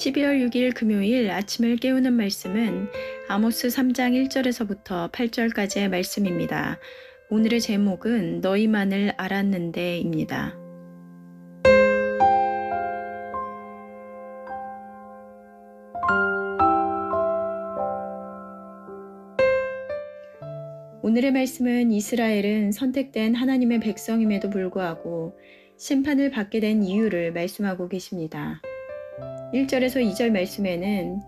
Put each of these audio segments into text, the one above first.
12월 6일 금요일 아침을 깨우는 말씀은 아모스 3장 1절에서부터 8절까지의 말씀입니다. 오늘의 제목은 너희만을 알았는데입니다. 오늘의 말씀은 이스라엘은 선택된 하나님의 백성임에도 불구하고 심판을 받게 된 이유를 말씀하고 계십니다. 1절에서 2절 말씀에는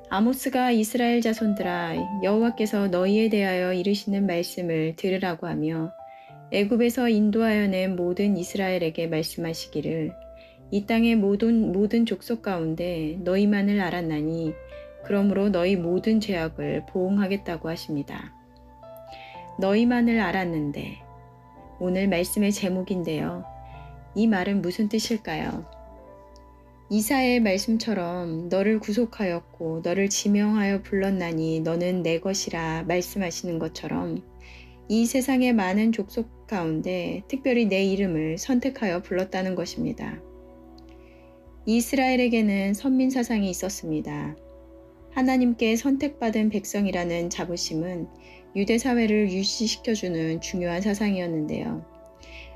아모스가 이스라엘 자손들아 여호와께서 너희에 대하여 이르시는 말씀을 들으라고 하며 애굽에서 인도하여 낸 모든 이스라엘에게 말씀하시기를 이 땅의 모든 족속 가운데 너희만을 알았나니 그러므로 너희 모든 죄악을 보응하겠다고 하십니다. 너희만을 알았는데 오늘 말씀의 제목인데요. 이 말은 무슨 뜻일까요? 이사야의 말씀처럼 너를 구속하였고 너를 지명하여 불렀나니 너는 내 것이라 말씀하시는 것처럼 이 세상의 많은 족속 가운데 특별히 내 이름을 선택하여 불렀다는 것입니다. 이스라엘에게는 선민 사상이 있었습니다. 하나님께 선택받은 백성이라는 자부심은 유대 사회를 유지시켜주는 중요한 사상이었는데요.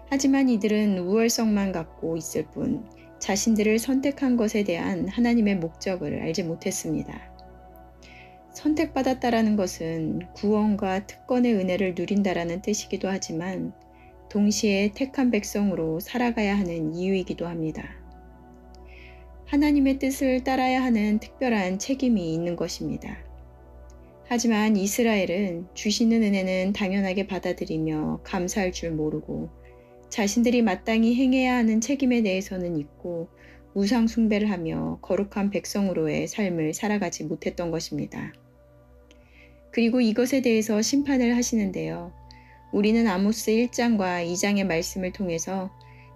하지만 이들은 우월성만 갖고 있을 뿐 자신들을 선택한 것에 대한 하나님의 목적을 알지 못했습니다. 선택받았다라는 것은 구원과 특권의 은혜를 누린다라는 뜻이기도 하지만 동시에 택한 백성으로 살아가야 하는 이유이기도 합니다. 하나님의 뜻을 따라야 하는 특별한 책임이 있는 것입니다. 하지만 이스라엘은 주시는 은혜는 당연하게 받아들이며 감사할 줄 모르고 자신들이 마땅히 행해야 하는 책임에 대해서는 잊고 우상 숭배를 하며 거룩한 백성으로의 삶을 살아가지 못했던 것입니다. 그리고 이것에 대해서 심판을 하시는데요. 우리는 아모스 1장과 2장의 말씀을 통해서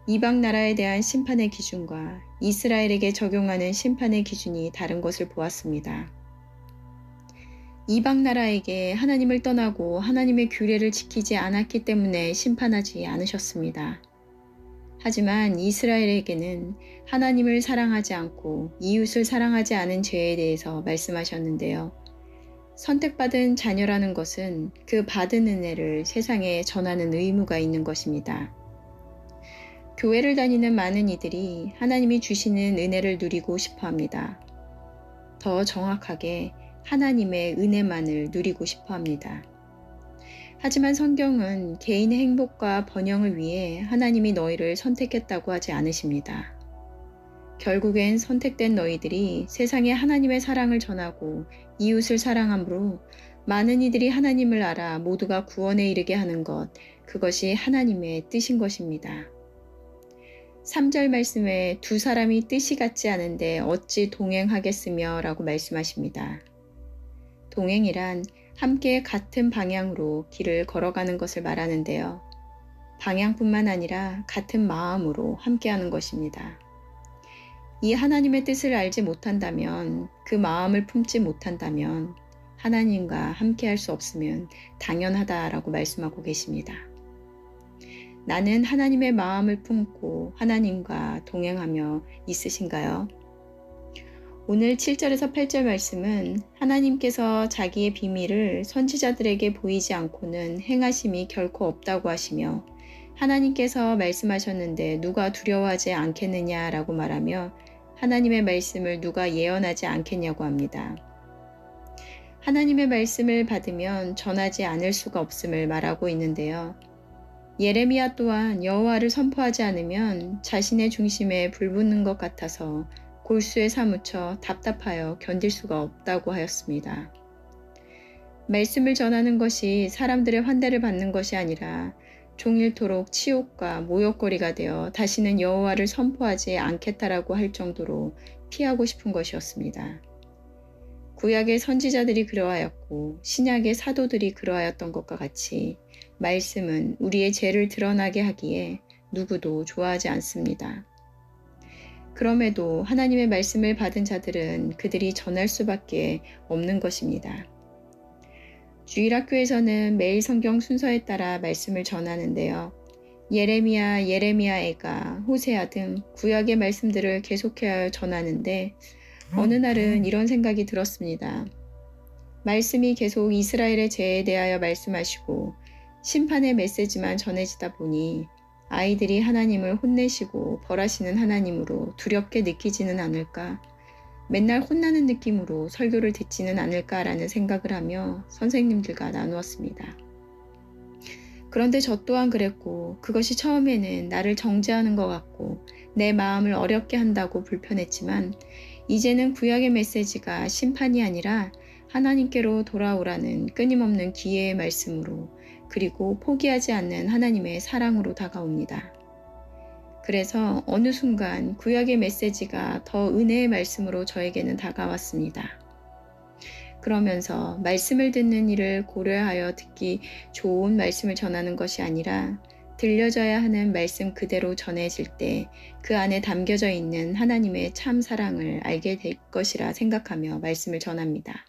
이방 나라에 대한 심판의 기준과 이스라엘에게 적용하는 심판의 기준이 다른 것을 보았습니다. 이방 나라에게 하나님을 떠나고 하나님의 규례를 지키지 않았기 때문에 심판하지 않으셨습니다. 하지만 이스라엘에게는 하나님을 사랑하지 않고 이웃을 사랑하지 않은 죄에 대해서 말씀하셨는데요. 선택받은 자녀라는 것은 그 받은 은혜를 세상에 전하는 의무가 있는 것입니다. 교회를 다니는 많은 이들이 하나님이 주시는 은혜를 누리고 싶어 합니다. 더 정확하게 하나님의 은혜만을 누리고 싶어 합니다. 하지만 성경은 개인의 행복과 번영을 위해 하나님이 너희를 선택했다고 하지 않으십니다. 결국엔 선택된 너희들이 세상에 하나님의 사랑을 전하고 이웃을 사랑함으로 많은 이들이 하나님을 알아 모두가 구원에 이르게 하는 것, 그것이 하나님의 뜻인 것입니다. 3절 말씀에 두 사람이 뜻이 같지 않은데 어찌 동행하겠으며 라고 말씀하십니다. 동행이란 함께 같은 방향으로 길을 걸어가는 것을 말하는데요. 방향뿐만 아니라 같은 마음으로 함께하는 것입니다. 이 하나님의 뜻을 알지 못한다면, 그 마음을 품지 못한다면 하나님과 함께할 수 없으면 당연하다라고 말씀하고 계십니다. 나는 하나님의 마음을 품고 하나님과 동행하며 있으신가요? 오늘 7절에서 8절 말씀은 하나님께서 자기의 비밀을 선지자들에게 보이지 않고는 행하심이 결코 없다고 하시며 하나님께서 말씀하셨는데 누가 두려워하지 않겠느냐라고 말하며 하나님의 말씀을 누가 예언하지 않겠냐고 합니다. 하나님의 말씀을 받으면 전하지 않을 수가 없음을 말하고 있는데요. 예레미야 또한 여호와를 선포하지 않으면 자신의 중심에 불붙는 것 같아서 골수에 사무쳐 답답하여 견딜 수가 없다고 하였습니다. 말씀을 전하는 것이 사람들의 환대를 받는 것이 아니라 종일토록 치욕과 모욕거리가 되어 다시는 여호와를 선포하지 않겠다라고 할 정도로 피하고 싶은 것이었습니다. 구약의 선지자들이 그러하였고 신약의 사도들이 그러하였던 것과 같이 말씀은 우리의 죄를 드러나게 하기에 누구도 좋아하지 않습니다. 그럼에도 하나님의 말씀을 받은 자들은 그들이 전할 수밖에 없는 것입니다. 주일학교에서는 매일 성경 순서에 따라 말씀을 전하는데요. 예레미야, 애가, 호세아 등 구약의 말씀들을 계속해야 전하는데 어느 날은 이런 생각이 들었습니다. 말씀이 계속 이스라엘의 죄에 대하여 말씀하시고 심판의 메시지만 전해지다 보니 아이들이 하나님을 혼내시고 벌하시는 하나님으로 두렵게 느끼지는 않을까, 맨날 혼나는 느낌으로 설교를 듣지는 않을까라는 생각을 하며 선생님들과 나누었습니다. 그런데 저 또한 그랬고, 그것이 처음에는 나를 정죄하는 것 같고 내 마음을 어렵게 한다고 불편했지만, 이제는 구약의 메시지가 심판이 아니라 하나님께로 돌아오라는 끊임없는 기회의 말씀으로, 그리고 포기하지 않는 하나님의 사랑으로 다가옵니다. 그래서 어느 순간 구약의 메시지가 더 은혜의 말씀으로 저에게는 다가왔습니다. 그러면서 말씀을 듣는 이를 고려하여 듣기 좋은 말씀을 전하는 것이 아니라 들려져야 하는 말씀 그대로 전해질 때 그 안에 담겨져 있는 하나님의 참 사랑을 알게 될 것이라 생각하며 말씀을 전합니다.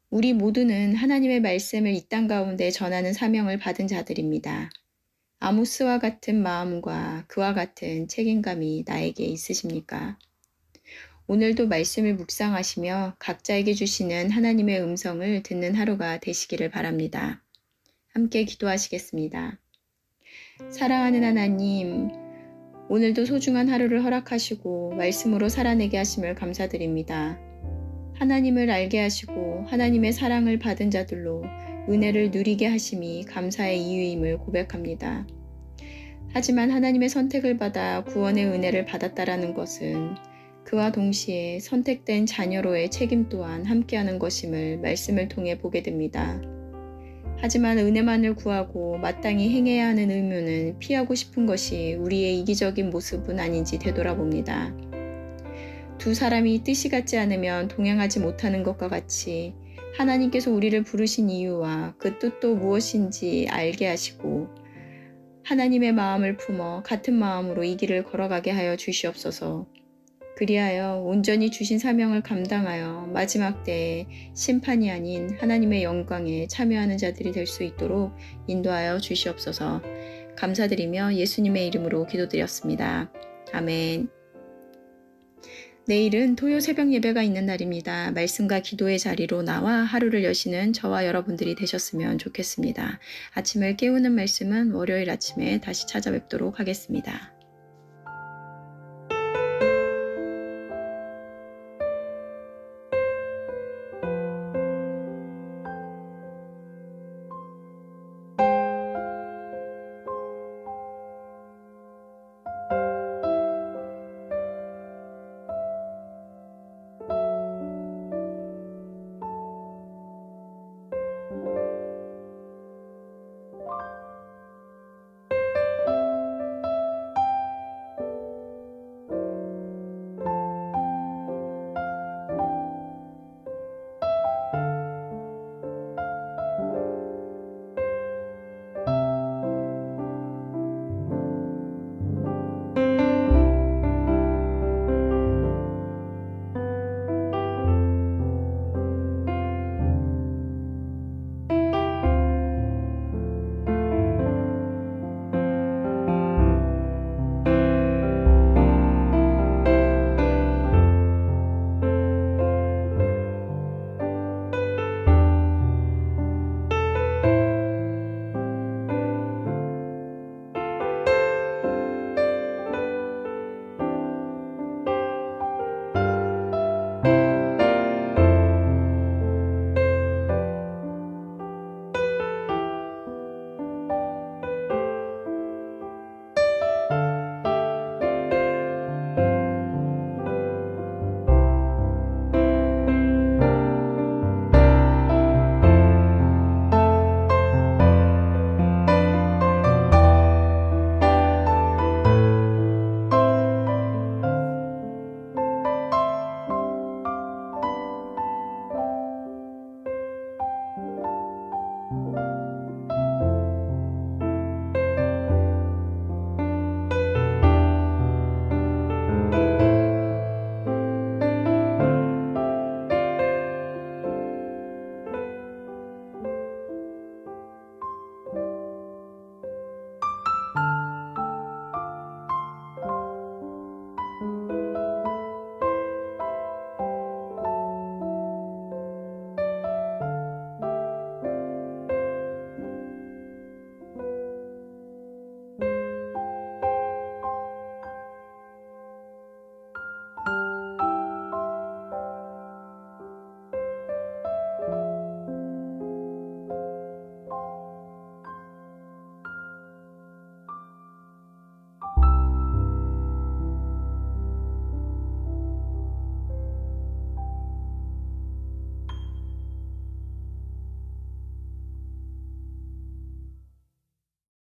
우리 모두는 하나님의 말씀을 이 땅 가운데 전하는 사명을 받은 자들입니다. 아모스와 같은 마음과 그와 같은 책임감이 나에게 있으십니까? 오늘도 말씀을 묵상하시며 각자에게 주시는 하나님의 음성을 듣는 하루가 되시기를 바랍니다. 함께 기도하시겠습니다. 사랑하는 하나님, 오늘도 소중한 하루를 허락하시고 말씀으로 살아내게 하심을 감사드립니다. 하나님을 알게 하시고 하나님의 사랑을 받은 자들로 은혜를 누리게 하심이 감사의 이유임을 고백합니다. 하지만 하나님의 선택을 받아 구원의 은혜를 받았다라는 것은 그와 동시에 선택된 자녀로의 책임 또한 함께하는 것임을 말씀을 통해 보게 됩니다. 하지만 은혜만을 구하고 마땅히 행해야 하는 의무는 피하고 싶은 것이 우리의 이기적인 모습은 아닌지 되돌아봅니다. 두 사람이 뜻이 같지 않으면 동행하지 못하는 것과 같이 하나님께서 우리를 부르신 이유와 그 뜻도 무엇인지 알게 하시고 하나님의 마음을 품어 같은 마음으로 이 길을 걸어가게 하여 주시옵소서. 그리하여 온전히 주신 사명을 감당하여 마지막 때에 심판이 아닌 하나님의 영광에 참여하는 자들이 될 수 있도록 인도하여 주시옵소서. 감사드리며 예수님의 이름으로 기도드렸습니다. 아멘. 내일은 토요 새벽 예배가 있는 날입니다. 말씀과 기도의 자리로 나와 하루를 여시는 저와 여러분들이 되셨으면 좋겠습니다. 아침을 깨우는 말씀은 월요일 아침에 다시 찾아뵙도록 하겠습니다.